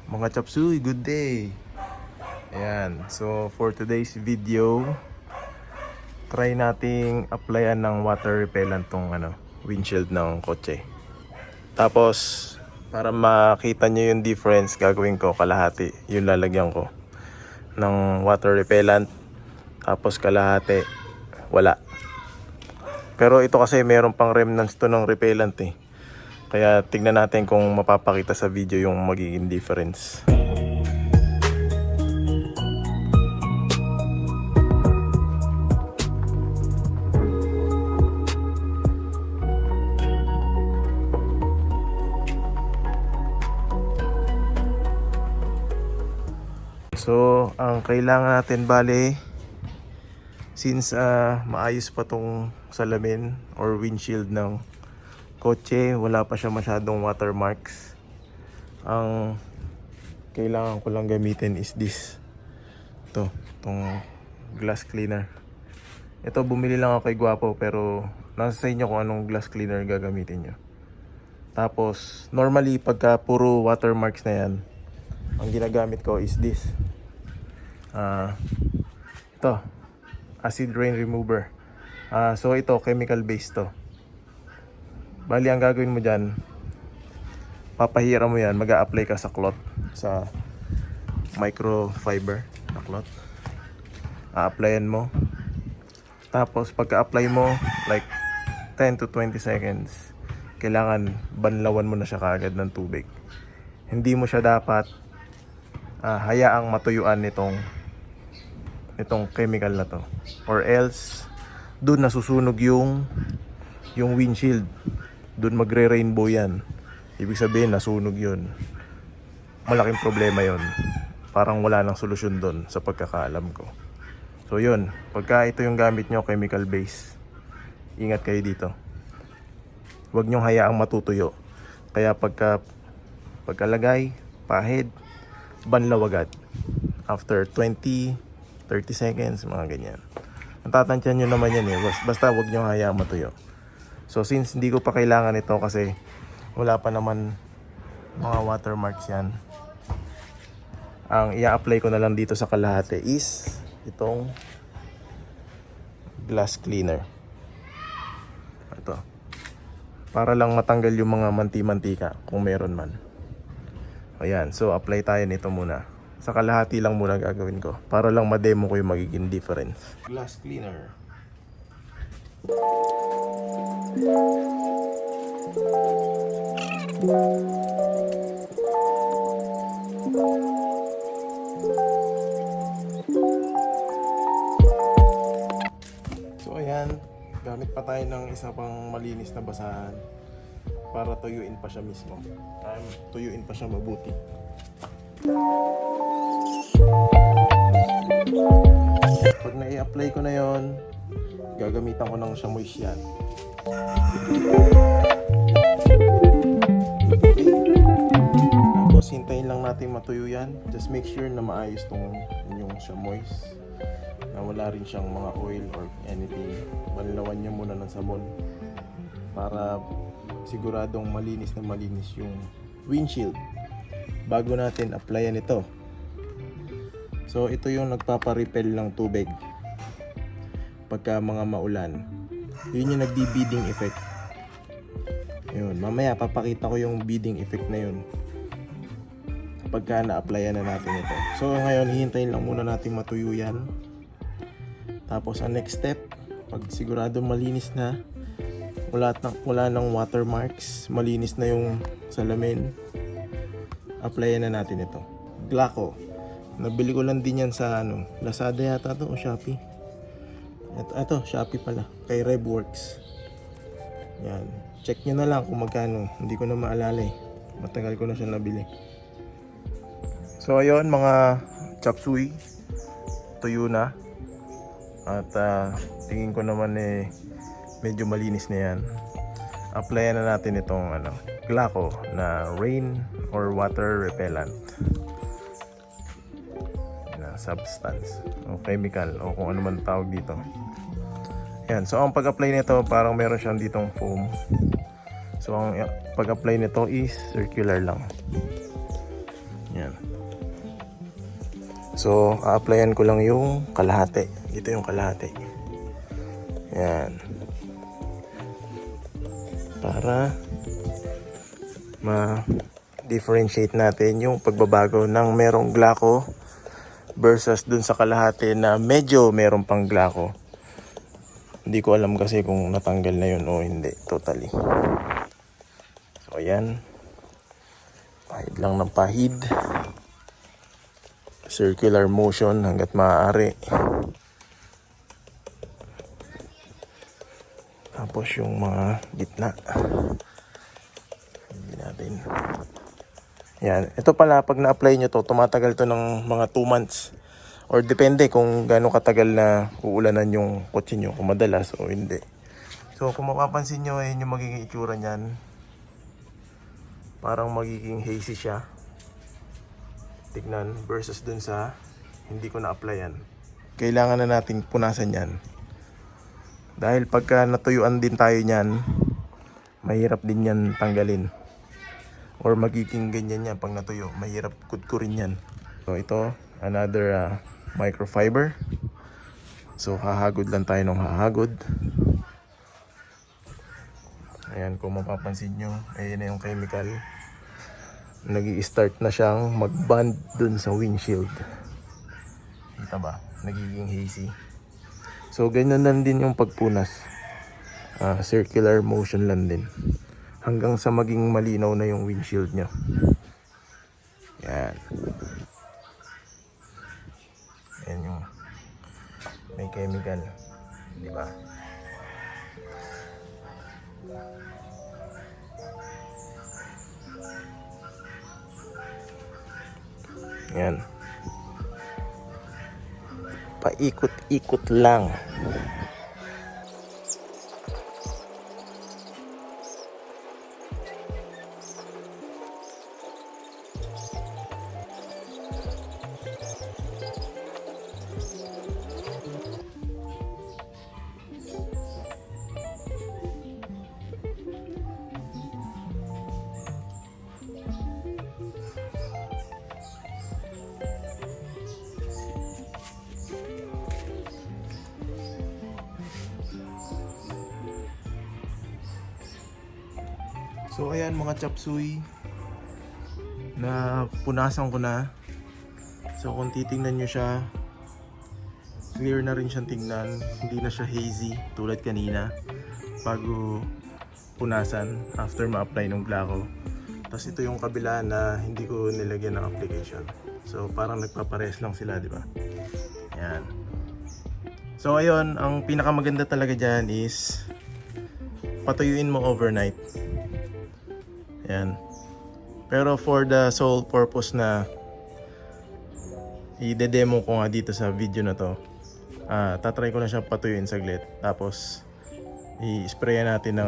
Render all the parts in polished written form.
Mga chapsuy, good day! Ayan, so for today's video, try nating applyan ng water repellent tong windshield ng kotse. Tapos, para makita nyo yung difference, gagawin ko kalahati yung lalagyan ko ng water repellent. Tapos kalahati, wala. Pero ito kasi meron pang remnants to ng repellent eh. Kaya tignan natin kung mapapakita sa video yung magiging difference. So, ang kailangan natin bale, since maayos pa tong salamin or windshield ng kotse, wala pa siya masyadong watermarks. Ang kailangan ko lang gamitin is this. Itong glass cleaner. Ito bumili lang ako kay Guapo, pero nasa sa inyo kung anong glass cleaner gagamitin nyo. Tapos, normally pagka puro watermarks na yan, ang ginagamit ko is this. Ito, acid rain remover. So ito, chemical based to. Bali, ang gagawin mo dyan, papahira mo yan, mag-a-apply ka sa cloth, sa microfiber na cloth. A-applyan mo. Tapos pagka-apply mo, like 10 to 20 seconds, kailangan banlawan mo na siya kaagad ng tubig. Hindi mo siya dapat hayaang matuyuan nitong chemical na to, or else doon nasusunog yung windshield, doon magre-rainbow yan. Ibig sabihin nasunog yun, malaking problema yon. Parang wala nang solusyon doon sa pagkakaalam ko. So yun, pagka ito yung gamit nyo, chemical base, ingat kayo dito, huwag nyong hayaang matutuyo. Kaya pagkalagay, pahid, banlaw agad after 20-30 seconds, mga ganyan. Natatantyan nyo naman yan eh, basta huwag nyo hayaang matuyo. So since hindi ko pa kailangan ito kasi wala pa naman mga watermarks yan, ang i-apply ko na lang dito sa kalahati is itong glass cleaner. Ito, para lang matanggal yung mga manti-mantika kung meron man. Ayan, so apply tayo nito muna. Sa kalahati lang muna gagawin ko, para lang ma-demo ko yung magiging difference. Glass cleaner. So ayan, gamit pa tayo ng isa pang malinis na basahan para tuyuin pa siya mismo. Tuyuin pa siya mabuti. Pag na-i-apply ko na yon, gagamitan ko ng Chamois yan. Tapos hintayin lang natin matuyo yan. Just make sure na maayos tong yung Chamois, na wala rin siyang mga oil or anything. Banlawan niya muna ng sabon para siguradong malinis na malinis yung windshield bago natin applyan ito. So ito yung nagpapa-repel ng tubig pagka mga maulan. Yun yung nagdi-beading effect. Yun, mamaya papakita ko yung beading effect na yun pagka na-applyan na natin ito. So ngayon, hihintayin lang muna natin matuyo yan. Tapos ang next step, pag sigurado malinis na, wala nang watermarks, malinis na yung salamin, applyan na natin ito. Glaco. Nabili ko lang din yan sa Lazada yata to o Shopee. Ito, Shopee pala, kay Revworks. Yan. Check nyo na lang kung magkano. Hindi ko na maalala eh. Matagal ko na siya nabili. So ayun mga chapsuy, tuyo na. At tingin ko naman eh medyo malinis na yan. Applyan na natin itong Glaco na rain or water repellent na substance o chemical o kung ano man tawag dito. Yan, so ang pag-apply nito parang meron siyang ditong foam. So ang pag-apply nito is circular lang. Yan. So, a-applyan ko lang yung kalahati. Dito yung kalahati. Yan. Para ma-differentiate natin yung pagbabago ng merong glako versus dun sa kalahati na medyo meron pang glako. Hindi ko alam kasi kung natanggal na yun o hindi totally. So ayan, pahid lang ng pahid, circular motion hanggat maaari. Tapos yung mga gitna hindi natin. Yan. Ito pala, pag na-apply nyo to, tumatagal to ng mga 2 months. Or depende kung gaano katagal na uulanan yung kotse nyo, kung madalas o hindi. So kung mapapansin nyo, yun yung magiging itsura nyan. Parang magiging hazy siya. Tignan, versus dun sa hindi ko na-applyan. Kailangan na nating punasan yan. Dahil pagka natuyuan din tayo nyan, mahirap din yan tanggalin. Or magiging ganyan yan pag natuyo, mahirap kudkurin yan. So ito, another microfiber. So hahagod lang tayo ng hahagod. Ayan, kung mapapansin nyo, ayan na yung chemical. Nag-i-start na siyang mag-bond dun sa windshield. Kita ba? Nagiging hazy. So ganyan lang din yung pagpunas. Circular motion lang din. Hanggang sa maging malinaw na yung windshield nyo. Yan. Yan yung may chemical. Di ba? Yan. Paikot-ikot lang. So ayan mga chapsuy, na punasan ko na. So kung titingnan nyo siya, clear na rin siyang tingnan. Hindi na siya hazy tulad kanina bago punasan after ma-apply ng glako. Tapos ito yung kabila na hindi ko nilagyan ng application. So parang nagpapares lang sila, di ba? Yan. So ayun, ang pinakamaganda talaga dyan is patuyuin mo overnight. Yan. Pero for the sole purpose na i-demo ko nga dito sa video na to, tatry ko na siya patuyuin saglit. Tapos i-sprayan natin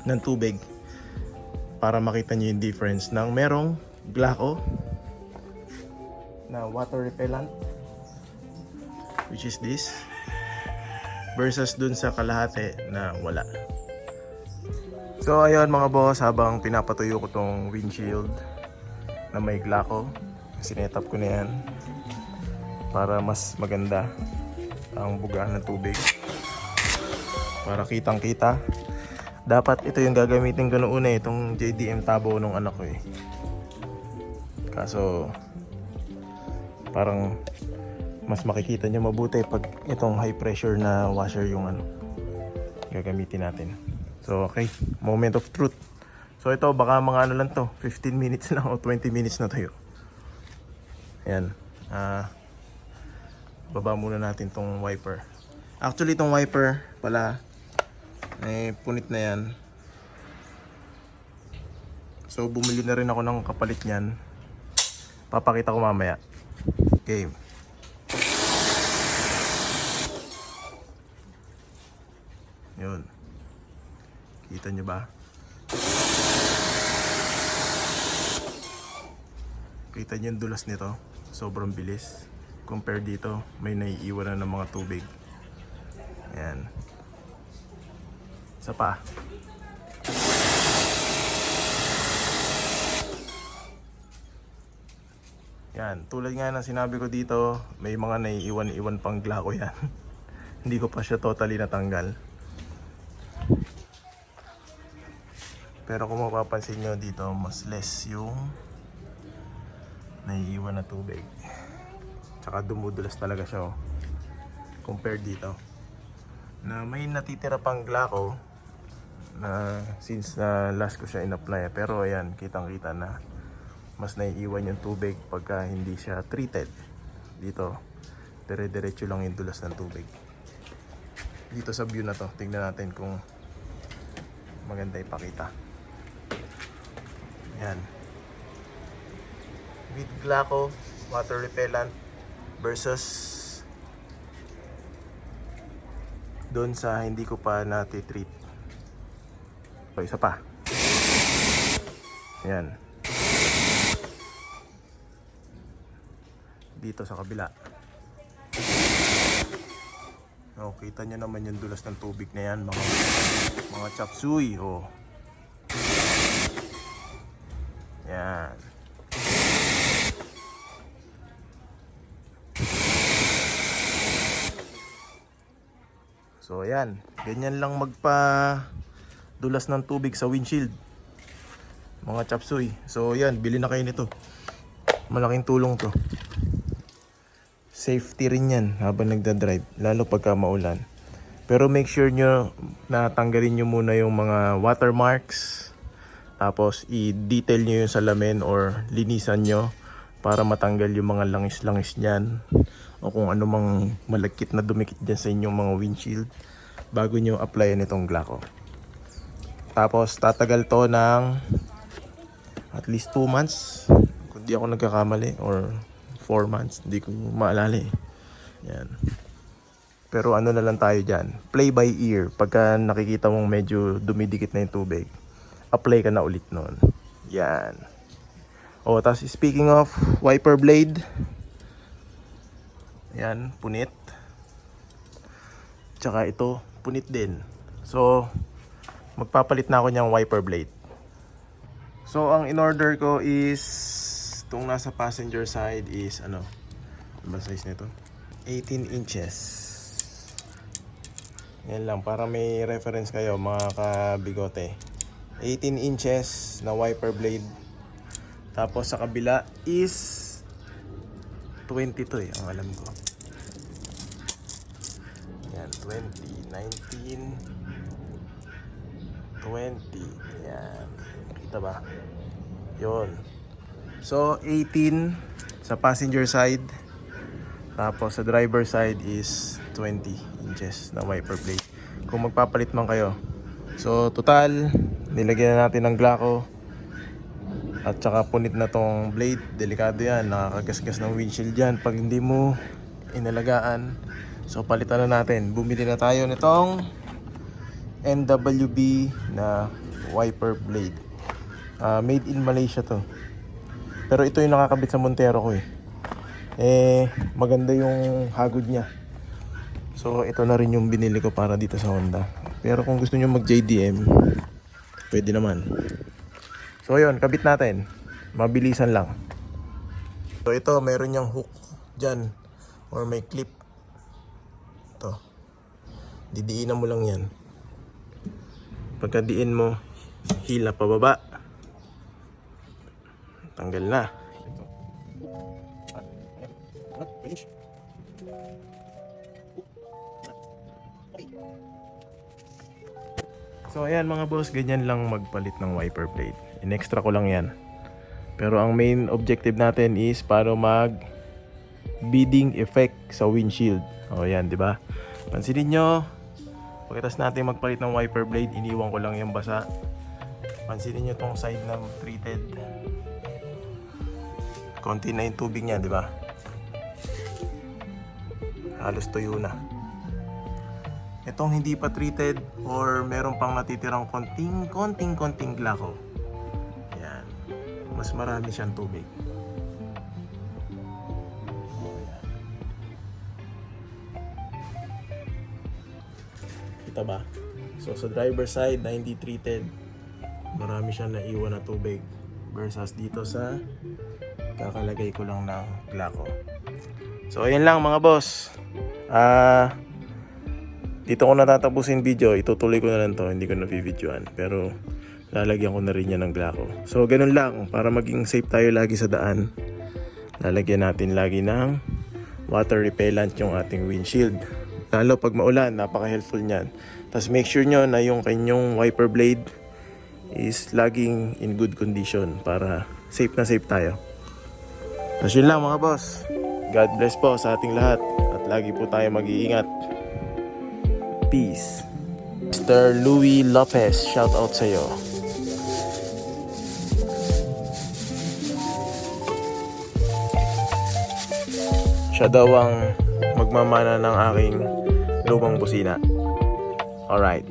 ng tubig para makita nyo yung difference ng merong glako na water repellent, which is this, versus dun sa kalahati na wala. So ayun mga boss, habang pinapatuyo ko tong windshield na may glako, sinetap ko na yan para mas maganda ang buga ng tubig, para kitang kita. Dapat ito yung gagamitin ko noon itong JDM Tabo nung anak ko Kaso parang mas makikita nyo mabuti pag itong high pressure na washer yung gagamitin natin. So okay, moment of truth. So ito baka mga lang to, 15 minutes na o 20 minutes na tayo. Ayan. Baba muna natin tong wiper. Actually tong wiper pala punit na yan. So bumili na rin ako ng kapalit niyan. Papakita ko mamaya. Okay. Yun. Kita nyo ba? Kita nyo yung dulas nito. Sobrang bilis. Compare dito, may naiiwan na ng mga tubig. Ayan. Isa pa. Yan, tulad nga ng sinabi ko dito, may mga naiiwan-iwan pang glako yan. Hindi ko pa siya totally natanggal. Pero kung mapapansin nyo dito, mas less yung naiiwan na tubig. Tsaka dumudulas talaga siya, oh. Compared dito na may natitira pang glako na since last ko siya in-apply. Pero ayan, kitang kita na mas naiiwan yung tubig pagka hindi siya treated. Dito dire-diretso lang yung dulas ng tubig. Dito sa view na to, tingnan natin kung maganda ipakita. Yan, with glako water repellent versus doon sa hindi ko pa natitreat. So, isa pa. Yan. Dito sa kabila. Oh, kita nyo naman yung dulas ng tubig na yan, mga chop suey. Oh. Yan. So ayan, ganyan lang magpa-dulas ng tubig sa windshield, mga chop suey. So ayan, bili na kayo nito. Malaking tulong to. Safety rin yan habang nagdadrive, lalo pagka maulan. Pero make sure nyo na tanggalin nyo muna yung mga watermarks. Tapos i-detail nyo yung salamin or linisan nyo para matanggal yung mga langis-langis nyan o kung ano mang malagkit na dumikit dyan sa inyong mga windshield bago nyo applyan itong glako. Tapos tatagal to ng at least 2 months kung di ako nagkakamali, or 4 months, hindi ko maalala eh. Yan. Pero ano na lang tayo dyan, play by ear. Pagka nakikita mong medyo dumidikit na yung tubig, apply ka na ulit nun. Yan. O, tapos speaking of wiper blade, yan, punit. Tsaka ito, punit din. So, magpapalit na ako niyang wiper blade. So, ang in-order ko is itong nasa passenger side is ano ba size nito? 18 inches. Yan lang, para may reference kayo mga kabigote. 18 inches na wiper blade. Tapos sa kabila is 22 eh, ang alam ko. Yan, 20, 19, 20. Yan. Kita ba? Yun. So, 18 sa passenger side. Tapos sa driver side is 20 inches na wiper blade. Kung magpapalit man kayo. So, total, nilagyan na natin ng glako. At saka punit na tong blade. Delikado yan. Nakakagasgas ng windshield yan pag hindi mo inalagaan. So, palitan na natin. Bumili na tayo nitong NWB na wiper blade. Made in Malaysia to. Pero ito yung nakakabit sa Montero ko eh. Maganda yung hagod niya. So ito na rin yung binili ko para dito sa Honda. Pero kung gusto nyo mag JDM, pwede naman. So yun, kabit natin. Mabilisan lang. So ito, meron niyang hook dyan. Or may clip. Ito. Didiinan mo lang yan. Pagkadiin mo, hila pababa. Tanggal na. So ayan mga boss, ganyan lang magpalit ng wiper blade. In-extra ko lang yan. Pero ang main objective natin is para mag beading effect sa windshield. O yan, di ba? Pansinin nyo, pagkatapos natin magpalit ng wiper blade, iniwan ko lang yung basa. Pansinin nyo tong side na treated. Konti na yung tubig niya, di ba? Halos tuyo na. Itong hindi pa treated or meron pang natitirang konting glako. Yan. Mas marami siyang tubig. Yan. Kita ba? So sa driver side na hindi treated, marami siyang naiwan na tubig. Versus dito sa Kakalagay ko lang ng Glaco. So ayun lang mga boss. Dito ko natatapusin video. Itutuloy ko na lang to. Hindi ko na videoan. Pero lalagyan ko na rin yan ng Glaco. So ganun lang. Para maging safe tayo lagi sa daan, lalagyan natin lagi ng water repellent yung ating windshield. Lalo pag maulan, napaka-helpful niyan. Tapos make sure nyo na yung kanyang wiper blade is laging in good condition para safe na safe tayo. So yun lang mga boss. God bless po sa ating lahat at lagi po tayo mag-iingat. Peace. Mr. Louis Lopez, shout out sa iyo. Siya daw ang magmamana ng aking lumang busina. Alright.